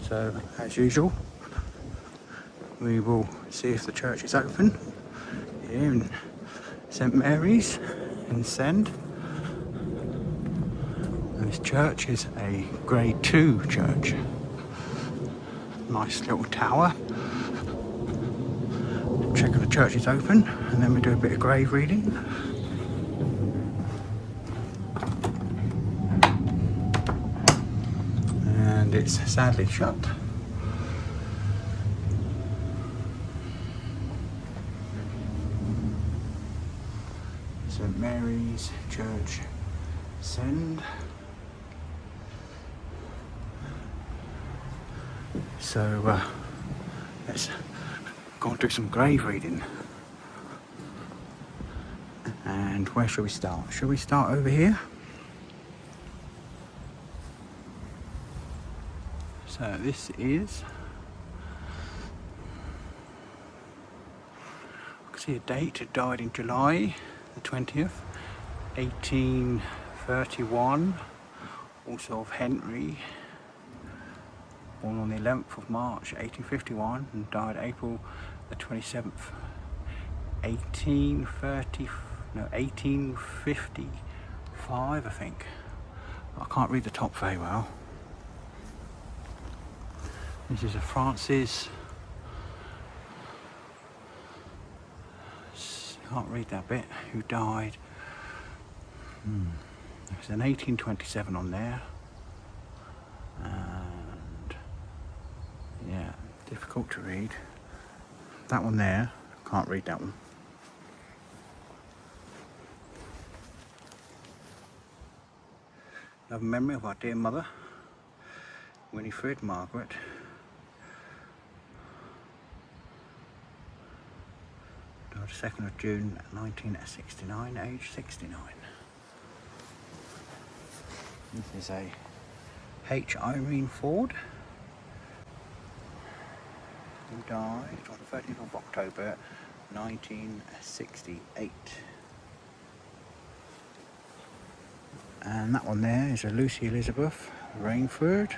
So, as usual, we will see if the church is open here in St Mary's in Send. And this church is a Grade 2 church. Nice little tower. Check if the church is open, and then we do a bit of grave reading. And it's sadly shut. St Mary's Church, Send. So let's go and do some grave reading. And where shall we start? Shall we start over here? So this is, I can see a date. It died in July the 20th, 1831. Also of Henry, born on the 11th of March 1851 and died April the 27th, 1855, I think. I can't read the top very well. This is a Francis, can't read that bit, who died. There's an 1827 on there. And yeah, difficult to read. That one there, can't read that one. Love and memory of our dear mother, Winifred Margaret. Died 2nd of June 1969, age 69. This is a H. Irene Ford, who died on the 13th of October 1968. And that one there is a Lucy Elizabeth Rainford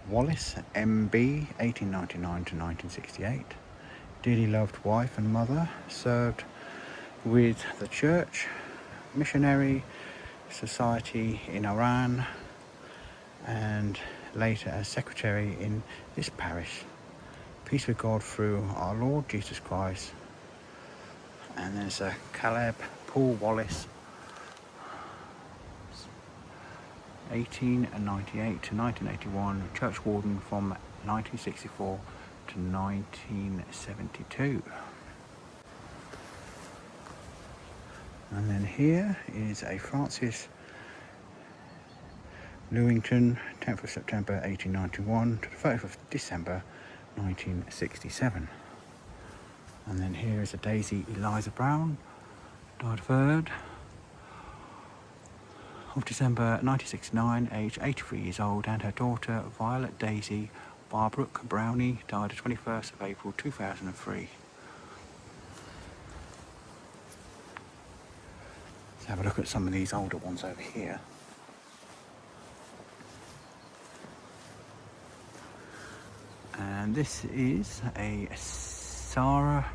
Wallace, MB, 1899 to 1968. Dearly loved wife and mother, served with the Church Missionary Society in Iran and later as secretary in this parish. Peace with God through our Lord Jesus Christ. And there's a Caleb Paul Wallace, 1898 to 1981, church warden from 1964 to 1972. And then here is a Francis Lewington, 10th of September 1891 to the 30th of December 1967. And then here is a Daisy Eliza Brown, died 3rd of December 1969, aged 83 years old, and her daughter Violet Daisy Barbrook Brownie died the 21st of April 2003. Let's have a look at some of these older ones over here. And this is a Sarah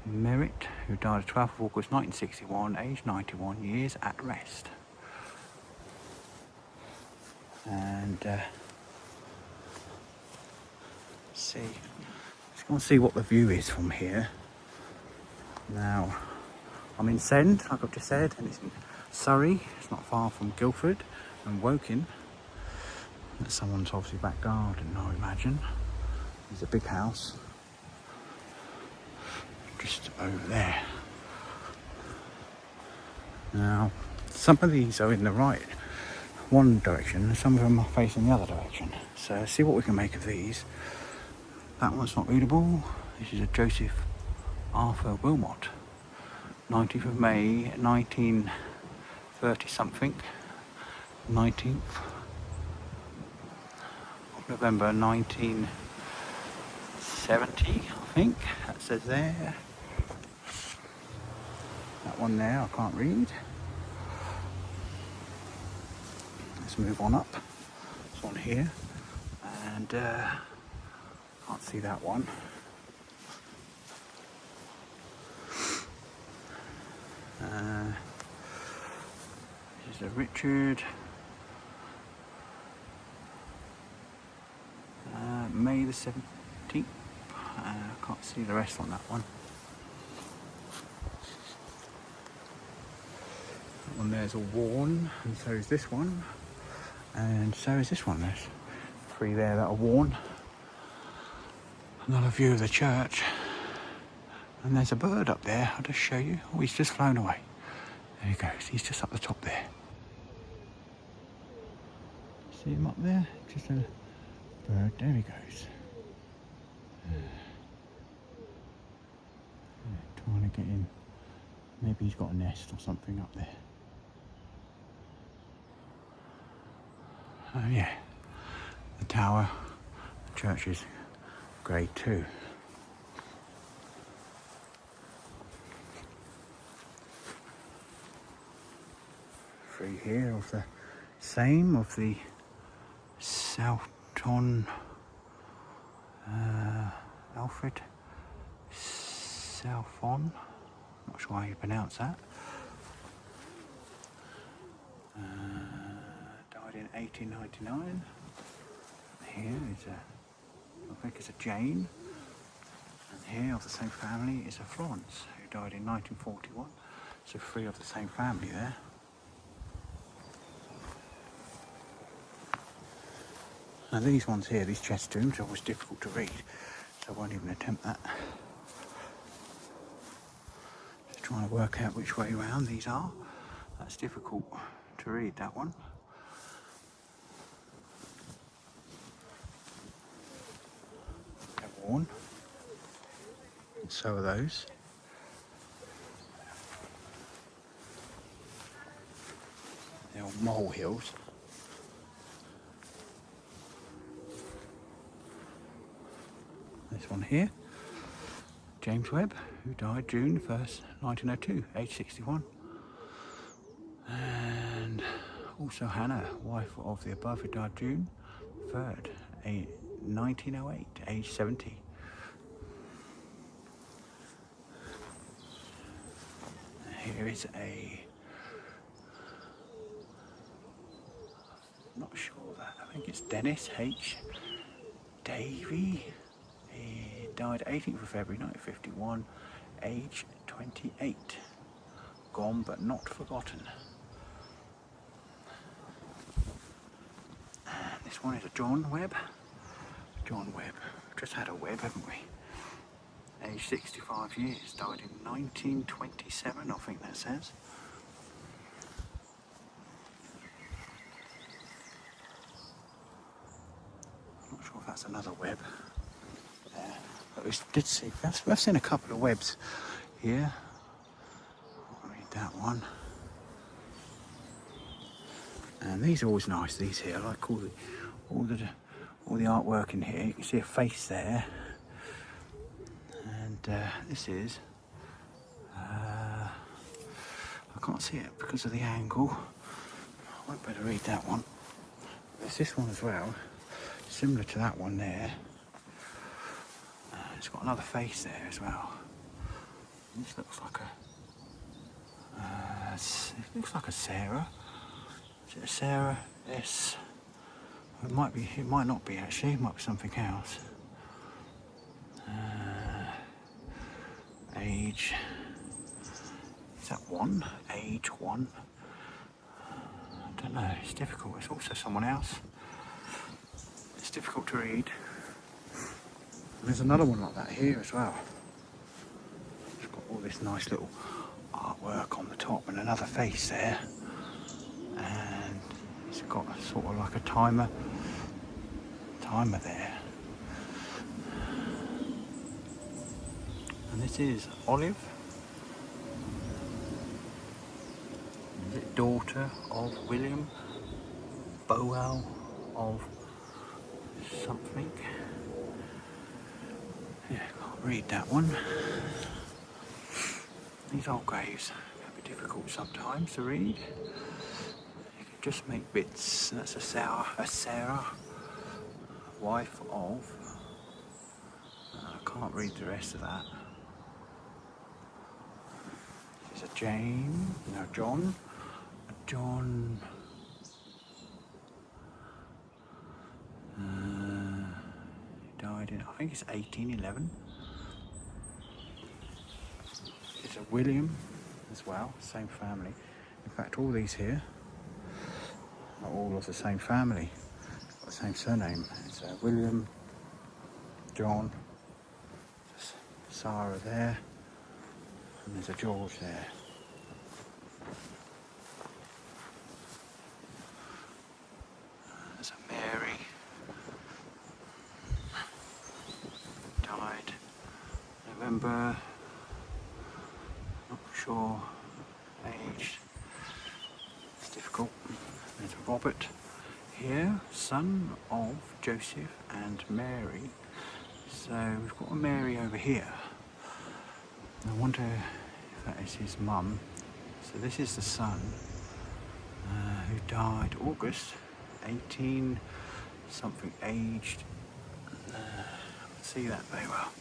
Merritt, who died the 12th of August 1961, aged 91 years, at rest. And let's go and see what the view is from here. Now, I'm in Send, like I've just said, and it's in Surrey. It's not far from Guildford and Woking. That's someone's obviously back garden, I imagine. There's a big house just over there. Now, some of these are in the right one direction and some of them are facing the other direction. So let's see what we can make of these. That one's not readable. This is a Joseph Arthur Wilmot, 19th of May 1930 something, 19th of November 1970, I think that says there. That one there I can't read. Let's move on up. This one here, And can't see that one. This is a Richard. May the 17th. Can't see the rest on that one. That one there's a worn, and so is this one, and so is this one. There's 3 there that are worn. Another view of the church, and there's a bird up there. I'll just show you. Oh, he's just flown away. There he goes. He's just up the top there. See him up there? Just a bird. There he goes. Trying to get in. Maybe he's got a nest or something up there. Oh yeah. The tower, the church is grade 2. Free here of the same of the Soughton Alfred Southon. Not sure how you pronounce that. Died in 1899. Here is I think it's a Jane. And here of the same family is a Florence, who died in 1941. So 3 of the same family there. Now these ones here, these chest tombs, are always difficult to read, so I won't even attempt that. Just trying to work out which way round these are. That's difficult to read, that one. They're worn, and so are those. They're all molehills. This one here, James Webb, who died June 1st, 1902, age 61. And also Hannah, wife of the above, who died June 3rd, 1908, age 70. Here is not sure that, I think it's Dennis H. Davy. He died 18th of February 1951, age 28. Gone but not forgotten. And this one is a John Webb. John Webb. Just had a Webb, haven't we? Age 65 years. Died in 1927, I think that says. Not sure if that's another Webb. We did see, I've seen a couple of Webbs here. I'll read that one. And these are always nice, these here. I like all the artwork in here. You can see a face there. And this is, I can't see it because of the angle. I won't better read that one. There's this one as well, similar to that one there. It's got another face there as well. This looks like it looks like a Sarah. Is it a Sarah? Yes. It might be. It might not be actually. It might be something else. Age. Is that 1? Age 1. I don't know. It's difficult. It's also someone else. It's difficult to read. There's another one like that here as well. It's got all this nice little artwork on the top and another face there. And it's got sort of like a timer there. And this is Olive. Is it daughter of William Bowell of something? Yeah, can't read that one. These old graves can be difficult sometimes to read. You can just make bits. That's a Sarah. wife of, I can't read the rest of that. There's a John. He died in, I think it's 1811. There's a William as well, same family. In fact, all these here are all of the same family, got the same surname. It's William, John, Sarah there, and there's a George there. There's a Mary, died November, not sure age, it's difficult. There's a Robert here, son of Joseph and Mary. So we've got a Mary over here. I wonder if that is his mum. So this is the son who died August 18 something aged. I can see that very well.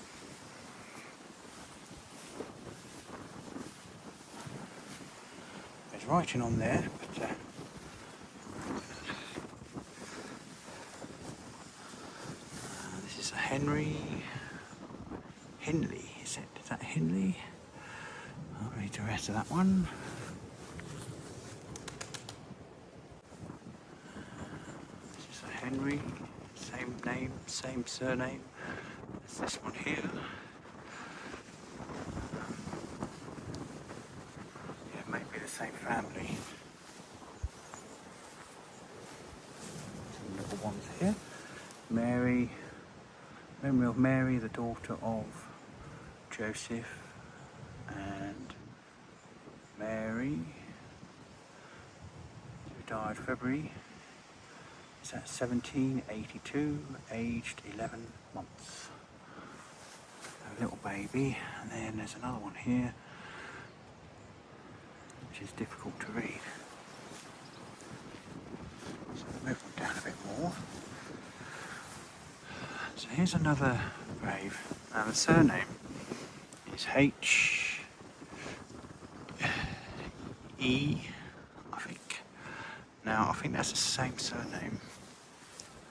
There's writing on there, but this is a Hindley, is it? Is that Hindley? I'll read the rest of that one. This is a Henry, same name, same surname as this one here. Yeah, it may be the same family. Some little ones here. Mary, memory of Mary, the daughter of Joseph and Mary, who died February. Is that 1782, aged 11 months. A little baby, and then there's another one here, which is difficult to read. So we'll move on down a bit more. So here's another grave. Now the surname is H-E, I think. Now I think that's the same surname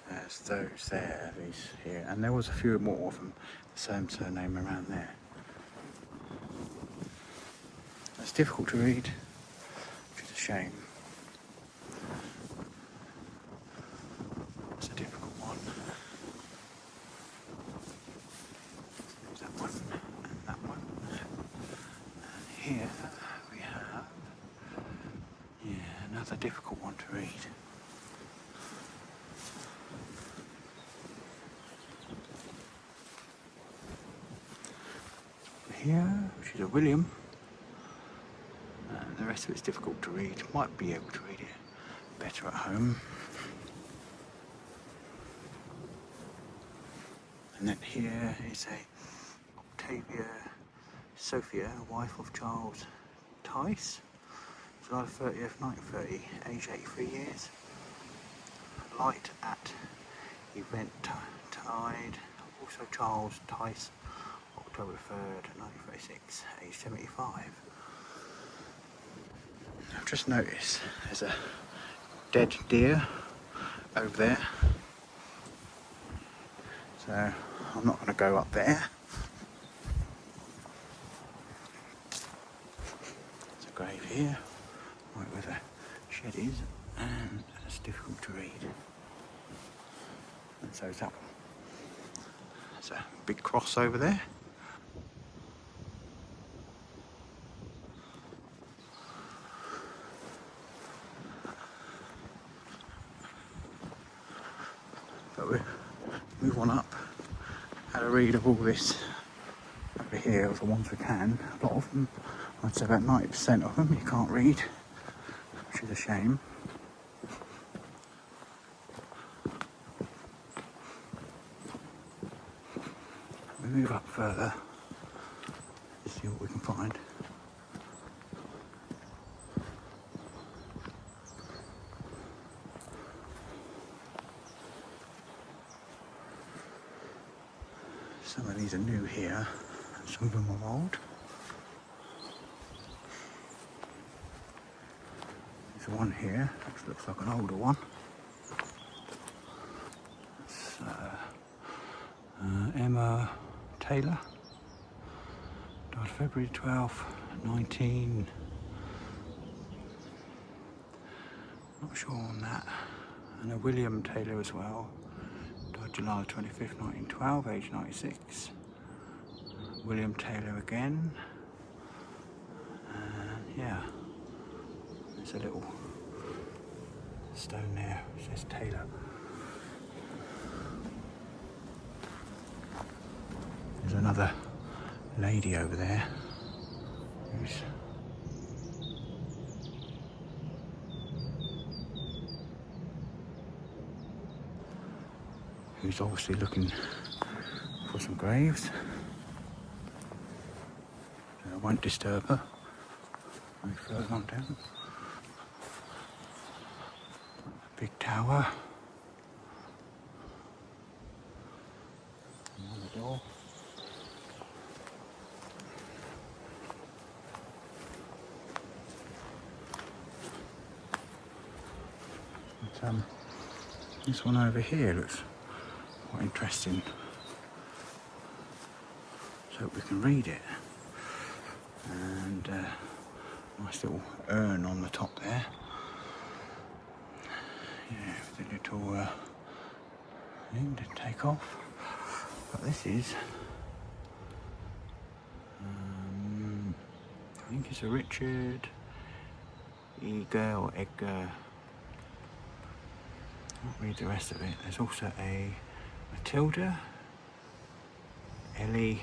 as those there, these here. And there was a few more of them, the same surname around there. It's difficult to read, which is a shame. It's a difficult one. There's that one and that one. And here we have, another difficult one to read. Here, which is a William. The rest of it's difficult to read. Might be able to read it better at home. And then here is a Octavia Sophia, wife of Charles Tice, July 30th, 1930, age 83 years. Light at event tide. Also Charles Tice, October 3rd, 1936, age 75. I've just noticed there's a dead deer over there, so I'm not going to go up there. There's a grave here, right where the shed is, and it's difficult to read. And so is that one. There's a big cross over there. But we'll move on up, had a read of all this over here, of the ones we can. A lot of them, I'd say about 90% of them, you can't read, which is a shame. We move up further to see what we can find. Some of these are new here, some of them are old. There's one here, which looks like an older one. It's Emma Taylor, died February 12th, 19... Not sure on that. And a William Taylor as well, died July 25th, 1912, age 96. William Taylor again. Yeah, there's a little stone there, it says Taylor. There's another lady over there who's obviously looking for some graves. So I won't disturb her. Any further on down. Big tower. Another door. But, this one over here looks quite interesting. So hope we can read it. And nice little urn on the top there. Yeah, with a little thing to take off. But this is, I think it's a Richard Eger or Edgar. I'll read the rest of it. There's also a Matilda, Ellie,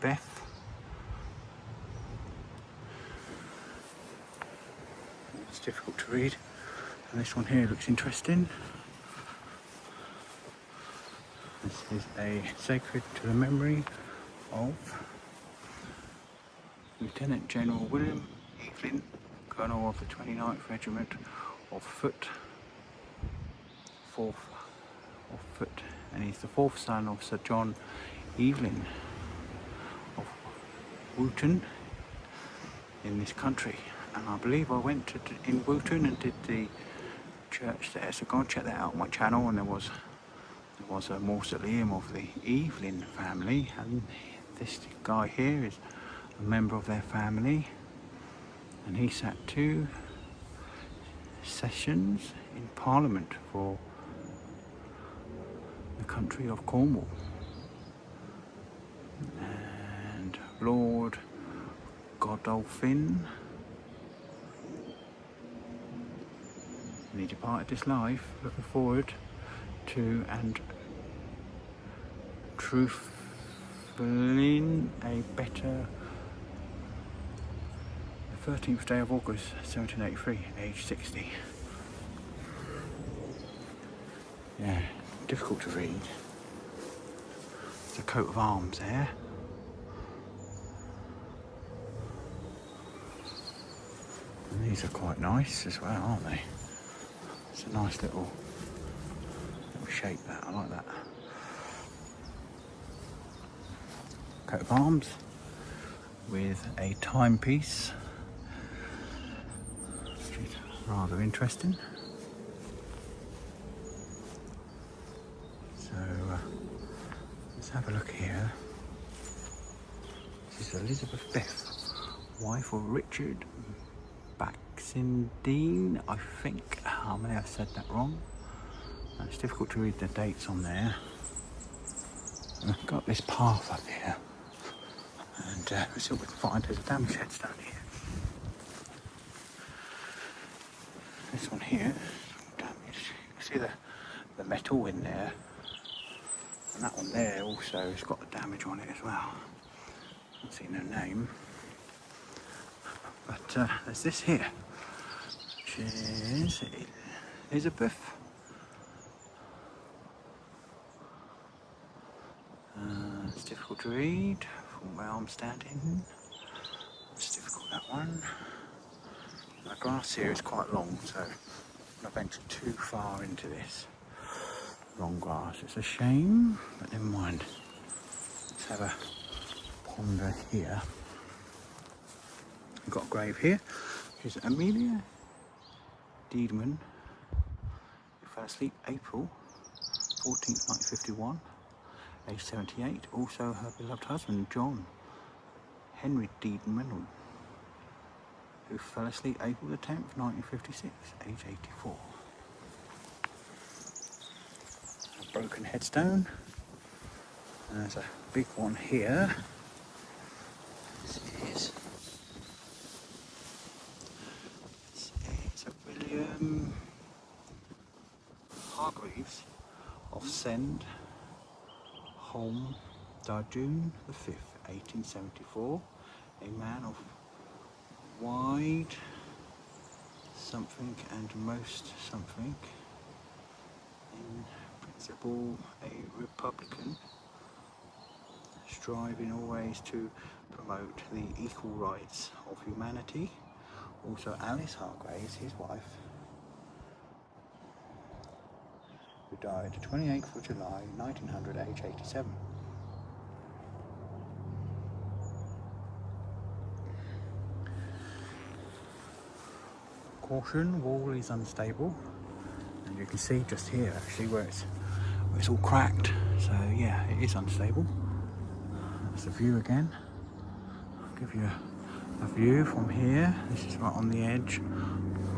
Beth. It's difficult to read. And this one here looks interesting. This is a sacred to the memory of Lieutenant General William Evelyn, Colonel of the 29th Regiment of Foot, 4th of Foot, and he's the 4th son of Sir John Evelyn of Wootton in this country. And I believe I went to in Wootton and did the church there, so go and check that out on my channel. And there was a mausoleum of the Evelyn family, and this guy here is a member of their family, and he sat 2 sessions in Parliament for the country of Cornwall. And Lord Godolphin, and he departed this life looking forward to and truthfully a better, the 13th day of August 1783, age 60. Yeah, difficult to read. There's a coat of arms there. And these are quite nice as well, aren't they? It's a nice little shape, that I like that. Coat of arms with a timepiece, which is rather interesting. So let's have a look here. This is Elizabeth Beth, wife of Richard Baxendine, I think. I may have said that wrong. And it's difficult to read the dates on there. And I've got this path up here, and let's see what we can find. There's a damage headstone here. This one here, damaged. You can see the metal in there, and that one there also has got the damage on it as well. Can't see no name, but there's this here, which is Elizabeth. It's difficult to read from where I'm standing. It's difficult, that one. The grass here is quite long, so I'm not venture too far into this long grass. It's a shame, but never mind. Let's Let's have a ponder here. We've got a grave here. Here's Amelia Deedman, who fell asleep April 14th, 1951, age 78. Also her beloved husband, John Henry Deedman, who fell asleep April the 10th, 1956, age 84. A broken headstone. And there's a big one here. This is a William Hargreaves of Send, Holme, died June the 5th, 1874. A man of wide something and most something. In principle, a Republican, striving always to promote the equal rights of humanity. Also Alice Hargreaves, his wife, who died the 28th of July 1900, age 87. Caution, wall is unstable, and you can see just here actually where it's all cracked, so yeah, it is unstable. That's the view again. I'll give you a view from here. This is right on the edge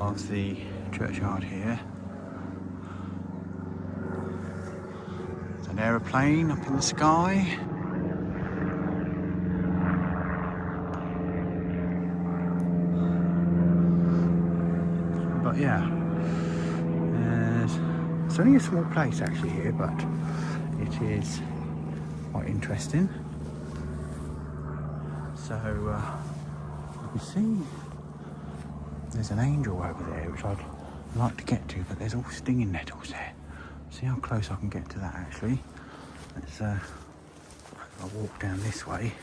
of the churchyard here. There's an aeroplane up in the sky. But yeah, it's only a small place actually here, but it is quite interesting. So you can see there's an angel over there which I'd like to get to, but there's all stinging nettles there. See how close I can get to that actually. Let's I'll walk down this way.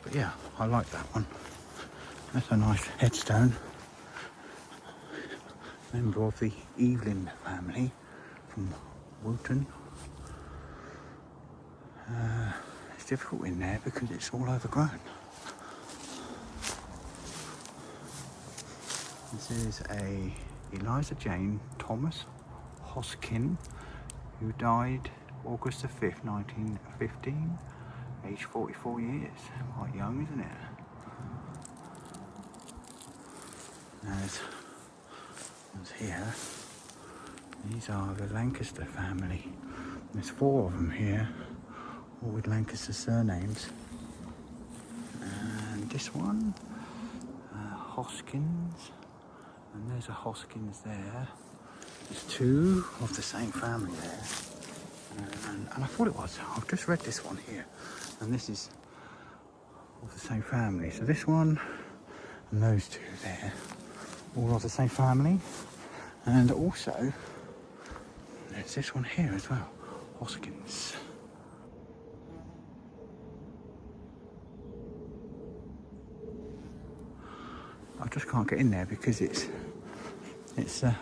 But yeah, I like that one. That's a nice headstone. Member of the Evelyn family from Wootton. It's difficult in there because it's all overgrown. This is a Eliza Jane Thomas Hoskin, who died August the 5th, 1915, age 44 years. Quite young, isn't it? There's ones here. These are the Lancaster family. There's 4 of them here, all with Lancaster surnames. And this one, Hoskins, and there's a Hoskins there. There's 2 of the same family there. And I thought it was. I've just read this one here, and this is of the same family. So this one and those 2 there, all of the same family. And also there's this one here as well, Hoskins. I just can't get in there because it's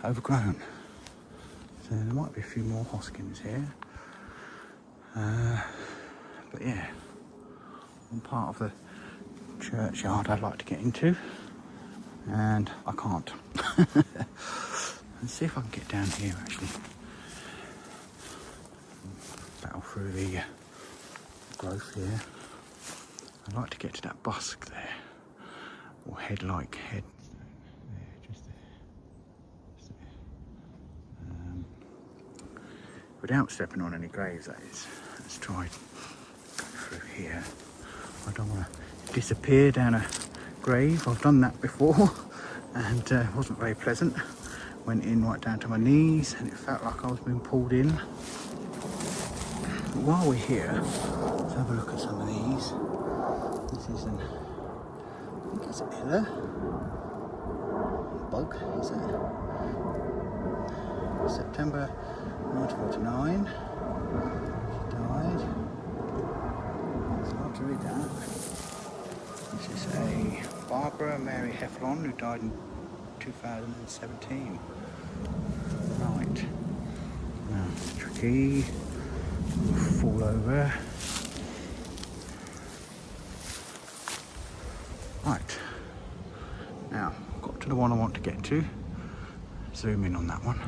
overgrown. So there might be a few more Hoskins here. But yeah, one part of the churchyard I'd like to get into, and I can't. Let's see if I can get down here actually. Battle through the growth here. I'd like to get to that busk there, or head-like head. There, just there. Without stepping on any graves, that is. Let's try go through here. I don't want to disappear down a grave. I've done that before, and it wasn't very pleasant. Went in right down to my knees, and it felt like I was being pulled in. But while we're here, let's have a look at some of these. This is I think it's an iller bug, is it? September 1949. She died. It's hard to read that. This is a Barbara Mary Hefflon, who died in 2017. Right. Now, tricky, fall over. Right, now got to the one I want to get to. Zoom in on that one.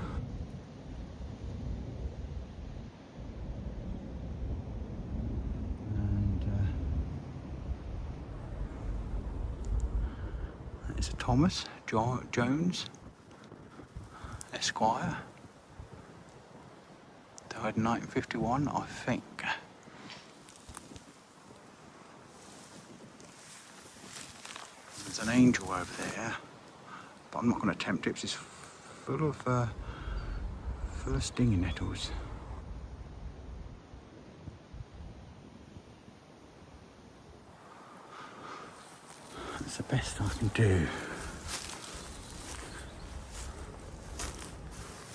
And it's a Thomas Jones, Esquire. Died in 1951, I think. There's an angel over there, but I'm not going to attempt it. It's full of stinging nettles. That's the best I can do.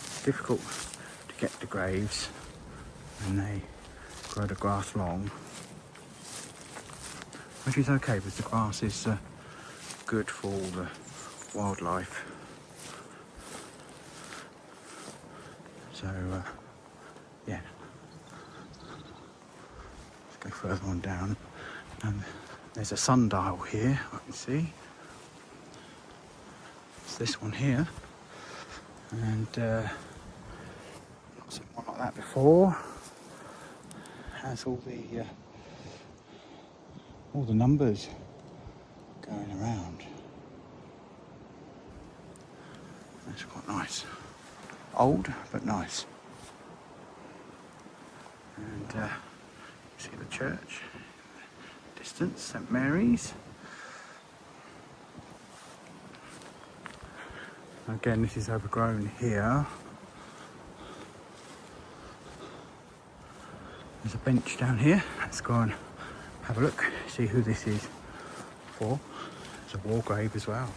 It's difficult to get the graves when they grow the grass long, which is okay because the grass is good for all the wildlife. So yeah, let's go further on down, and there's a sundial here I can see. It's this one here, and not seen one like that before. Has all the numbers going around. That's quite nice. Old but nice. And you see the church, distance, St Mary's. Again, this is overgrown here. There's a bench down here. Let's go and have a look, see who this is for. There's a war grave as well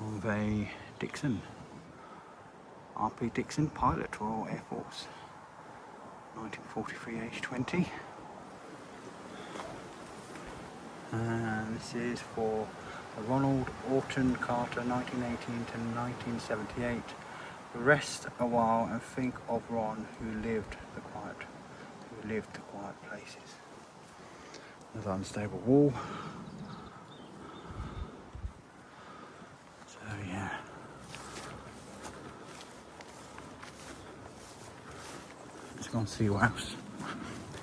of a Dixon, R.P. Dixon, pilot, Royal Air Force, 1943, age 20. And this is for Ronald Orton Carter, 1918 to 1978. Rest a while and think of Ron who lived the quiet places. There's an unstable wall. So yeah. Let's go and see what else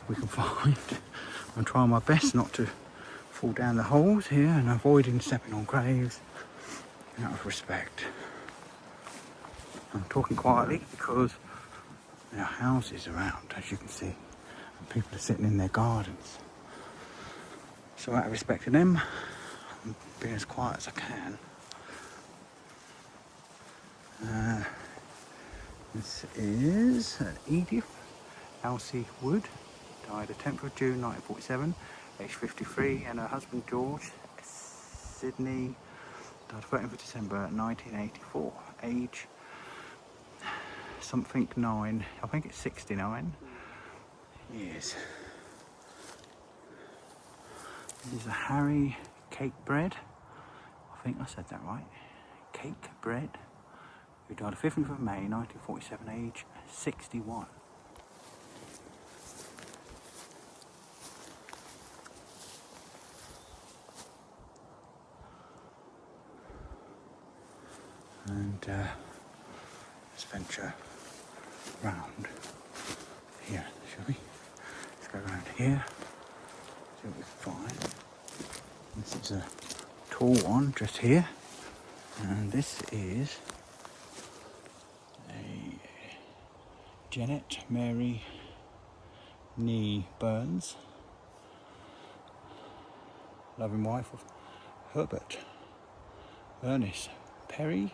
we can find. I'm trying my best not to fall down the holes here and avoiding stepping on graves out of respect. I'm talking quietly because there are houses around, as you can see, and people are sitting in their gardens. So out of respect to them, I'm being as quiet as I can. This is Edith Elsie Wood, died the 10th of June 1947, age 53, and her husband George Sidney died 13th of December 1984, age something 9, I think it's 69 years. This is a Harry Cake Bread, I think I said that right, Cake Bread, who died the 15th of May 1947, age 61. And let's venture round here, shall we? Let's go around here, see what we can find. This is a tall one just here, and this is a Janet Mary Nee Burns, loving wife of Herbert Ernest Perry.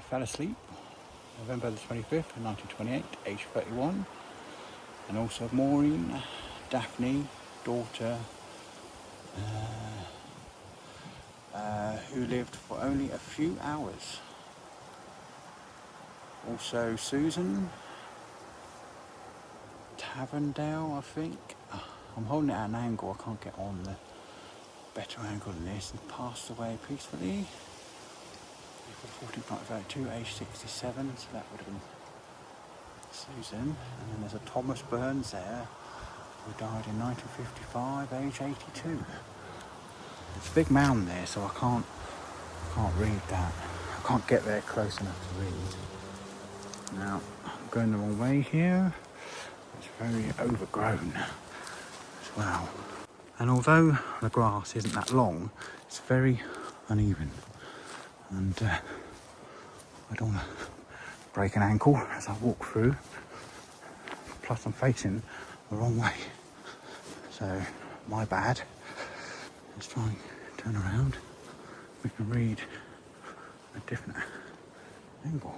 Fell asleep November the 25th, 1928, age 31. And also Maureen Daphne, daughter, who lived for only a few hours. Also Susan Tavendale, I think. I'm holding it at an angle, I can't get on the better angle than this, and passed away peacefully 1432, age 67, so that would have been Susan. And then there's a Thomas Burns there, who died in 1955, age 82. It's a big mound there, so I can't read that. I can't get there close enough to read. Now, I'm going the wrong way here. It's very overgrown as well. And although the grass isn't that long, it's very uneven. And I don't want to break an ankle as I walk through. Plus I'm facing the wrong way. So, my bad. Let's try and turn around. We can read a different angle.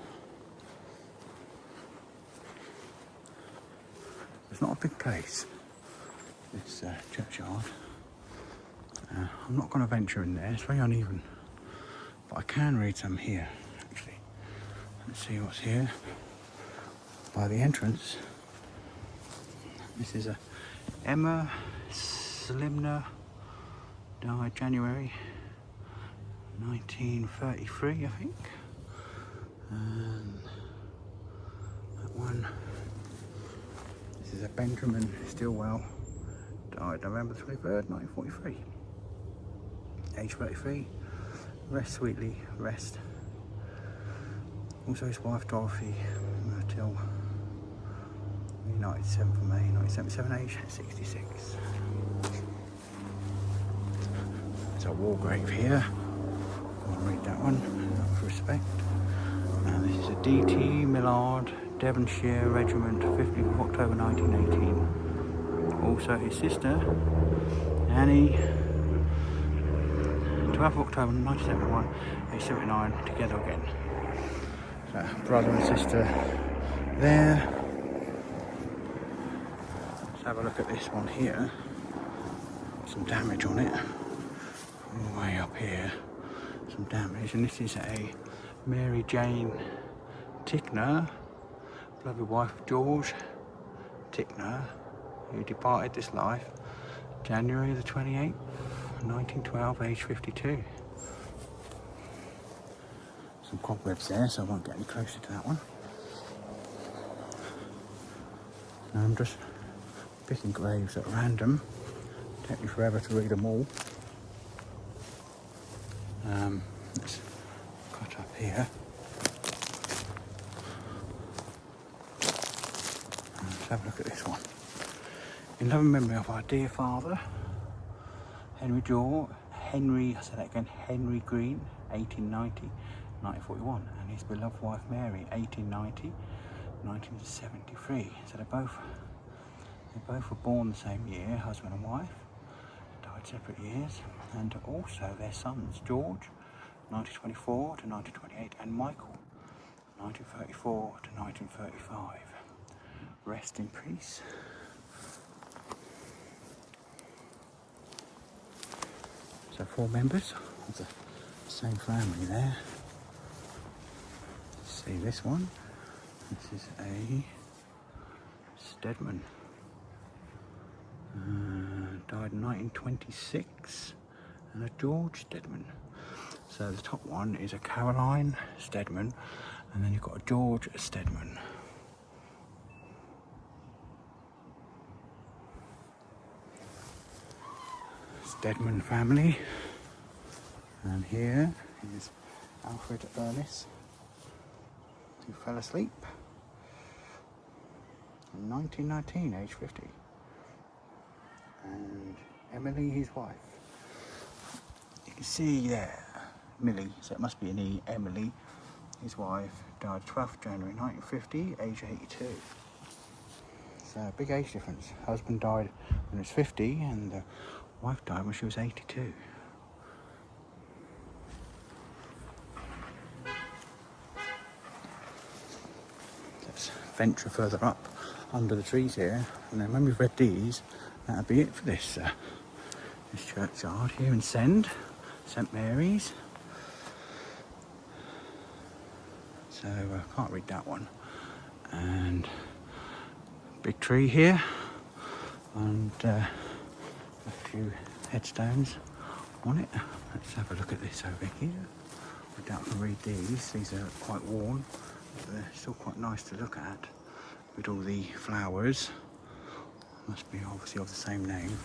It's not a big place, this churchyard. I'm not going to venture in there, it's very uneven. But I can read some here, actually. Let's see what's here. By the entrance, this is a Emma Slimner, died January 1933, I think. And that one, this is a Benjamin Stilwell, died November 23rd, 1943. Age 33, rest sweetly, rest. Also his wife Dorothy Myrtle, United 7th of May 1977, age 66. There's a war grave here. I'll read that one with respect. Now this is a D.T. Millard, Devonshire Regiment, 15th of October 1918. Also his sister, Annie, 12th of October 1971, age 79, together again. So brother and sister there. Let's have a look at this one here. Got some damage on it. All the way up here. Some damage, and this is a Mary Jane Tickner, beloved wife of George Tickner, who departed this life January the 28th, 1912, age 52. Some cobwebs there, so I won't get any closer to that one. Now I'm just picking graves at random. Take me forever to read them all. Let's cut up here. Let's have a look at this one. In loving memory of our dear father, Henry Green, 1890, 1941, and his beloved wife Mary, 1890, 1973. So they both were born the same year, husband and wife, died separate years, and also their sons, George, 1924 to 1928, and Michael, 1934 to 1935. Rest in peace. So 4 members of the same family there. Let's see this one. This is a Stedman. Died in 1926, and a George Stedman. So the top one is a Caroline Stedman, and then you've got a George Stedman. Stedman family. And here is Alfred Ernest, who fell asleep in 1919, age 50. And Emily, his wife. You can see there, Millie, so it must be an E. Emily, his wife, died 12th January 1950, age 82. So big age difference. Husband died when he was 50, and the wife died when she was 82. Let's venture further up under the trees here, and then when we've read these, that'll be it for this churchyard here in St Mary's. So I can't read that one. And big tree here, and a few headstones on it. Let's have a look at this over here. I doubt I can read these. These are quite worn, but they're still quite nice to look at with all the flowers. Must be obviously of the same name.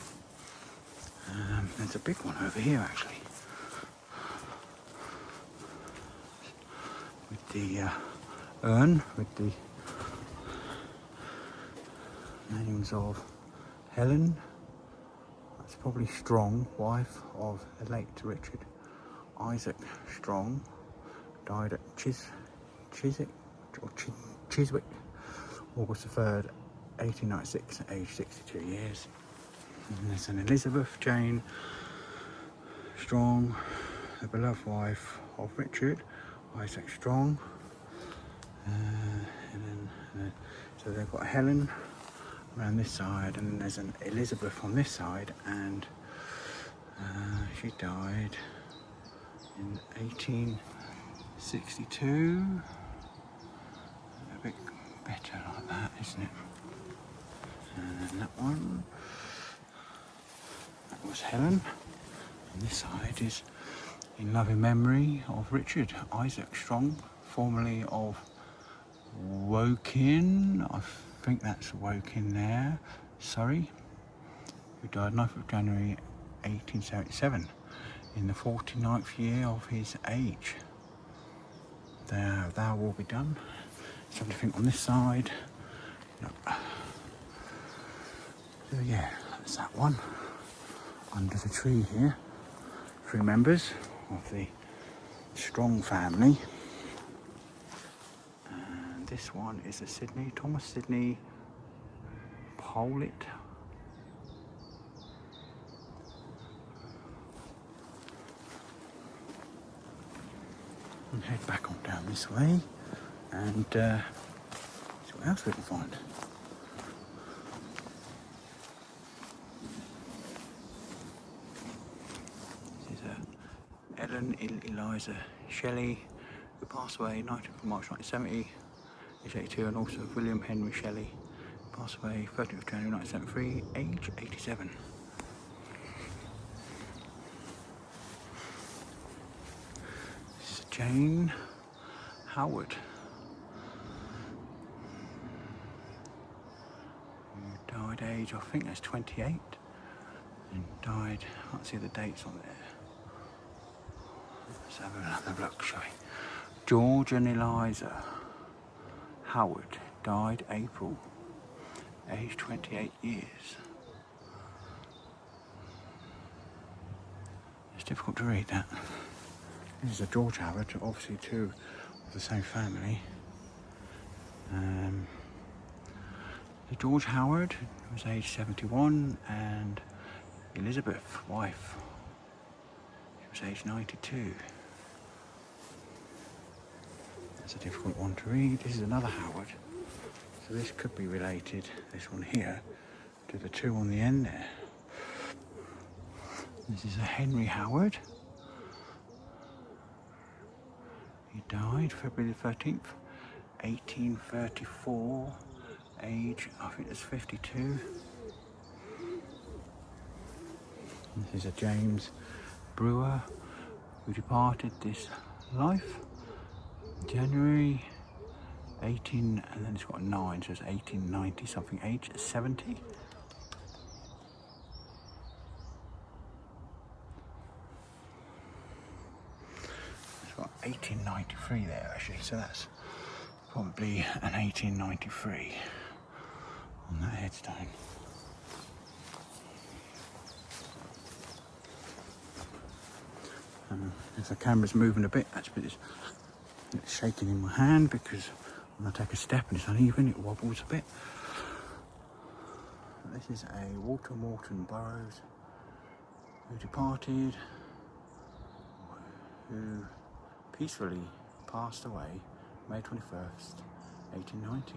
There's a big one over here actually, with the urn with the names of Helen. That's probably Strong, wife of the late Richard. Isaac Strong died at Chiswick, August the 3rd, 1896, aged 62 years. And there's an Elizabeth Jane Strong, the beloved wife of Richard, Isaac Strong. So they've got Helen around this side, and then there's an Elizabeth on this side, and she died in 1862. A bit better like that, isn't it? And then that one, that was Helen. And this side is in loving memory of Richard Isaac Strong, formerly of Woking, I think that's Woking there, Surrey, who died 9th of January 1877 in the 49th year of his age. Thou will be done. Something on this side. No. So yeah, that's that one. Under the tree here, 3 members of the Strong family. And this one is a Thomas Sidney Powlett. And head back on down this way and see what else we can find. This is Ellen Eliza Shelley, who passed away 19th of March 1970, age 82, and also William Henry Shelley, passed away 13th of January 1973, age 87. This is Jane Howard, who died age, I think that's 28, and died, I can't see the dates on there. Let's have another look, shall we? George and Eliza Howard died April, aged 28 years. It's difficult to read that. This is a George Howard, obviously 2 of the same family. The George Howard was aged 71, and Elizabeth, wife, she was aged 92. That's a difficult one to read. This is another Howard. So this could be related, this one here, to the 2 on the end there. This is a Henry Howard. He died February the 13th, 1834, age, I think it's 52. This is a James Brewer, who departed this life January 18, and then it's got a 9, so it's 1890 something, age 70. It's got 1893 there actually, so that's probably an 1893 on that headstone. If the camera's moving a bit, that's because it's shaking in my hand, because when I take a step and it's uneven, it wobbles a bit. This is a Walter Morton Burroughs, who departed, who peacefully passed away May 21st, 1890.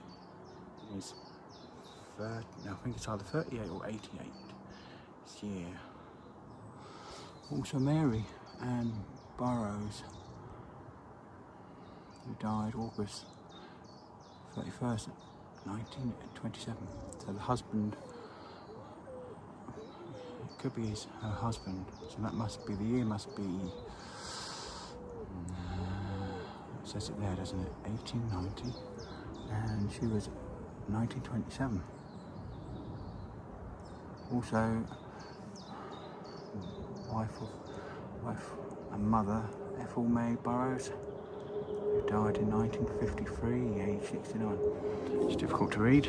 He's I think it's either 38 or 88 this year. Also Mary Ann Burroughs, who died August 31st, 1927. So the husband, it could be her husband, so that must be, the year must be says it there, doesn't it? 1890, and she was 1927. Also, wife and mother, Ethel May Burrows, who died in 1953, aged 69. It's difficult to read.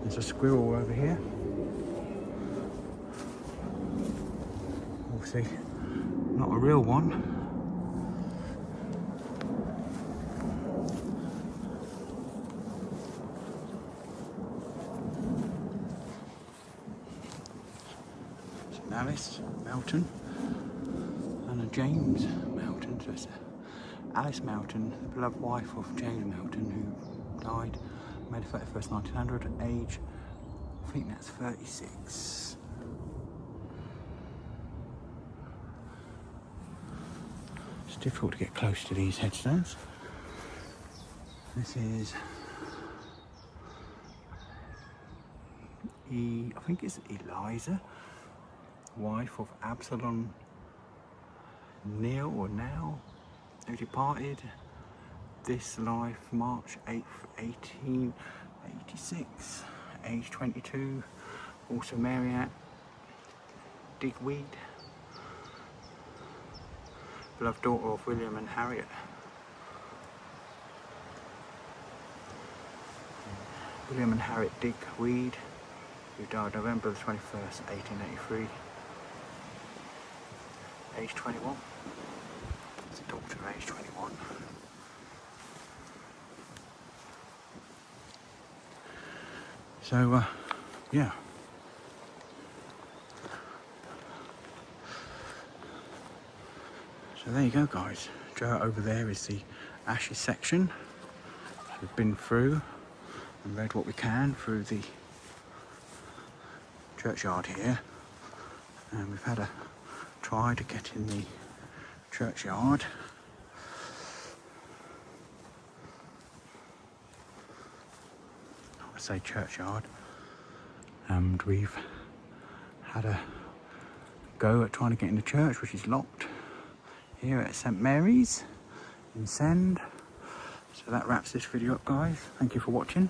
There's a squirrel over here. Obviously, not a real one. St Alice Melton and a James Melton. So it's Alice Melton, the beloved wife of James Melton, who died May 31st, 1900, age, I think that's 36. It's difficult to get close to these headstones. This is, I think it's Eliza, wife of Absalom Neil or Now, who departed this life March 8th, 1886, age 22. Also Mariette Digweed, beloved daughter of William and Harriet. William and Harriet Digweed, who died November the 21st, 1883, age 21. It's a daughter, age 21. So, yeah. So there you go, guys. Over there is the ashes section. We've been through and read what we can through the churchyard here, and we've had a try to get in the churchyard. I say churchyard, and we've had a go at trying to get in the church, which is locked here at St Mary's in Send. So that wraps this video up, guys. Thank you for watching,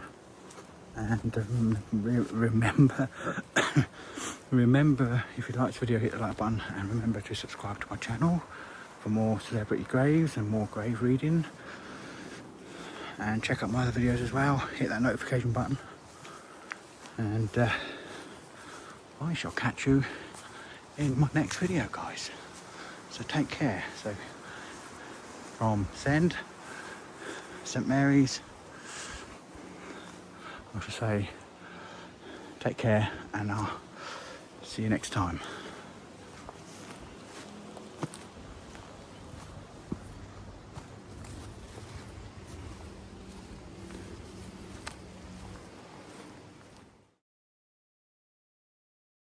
and remember remember, if you like this video, hit the like button, and remember to subscribe to my channel for more celebrity graves and more grave reading, and check out my other videos as well. Hit that notification button, and I shall catch you in my next video, guys. So take care. So from Send, St Mary's, I should say take care, and I'll see you next time.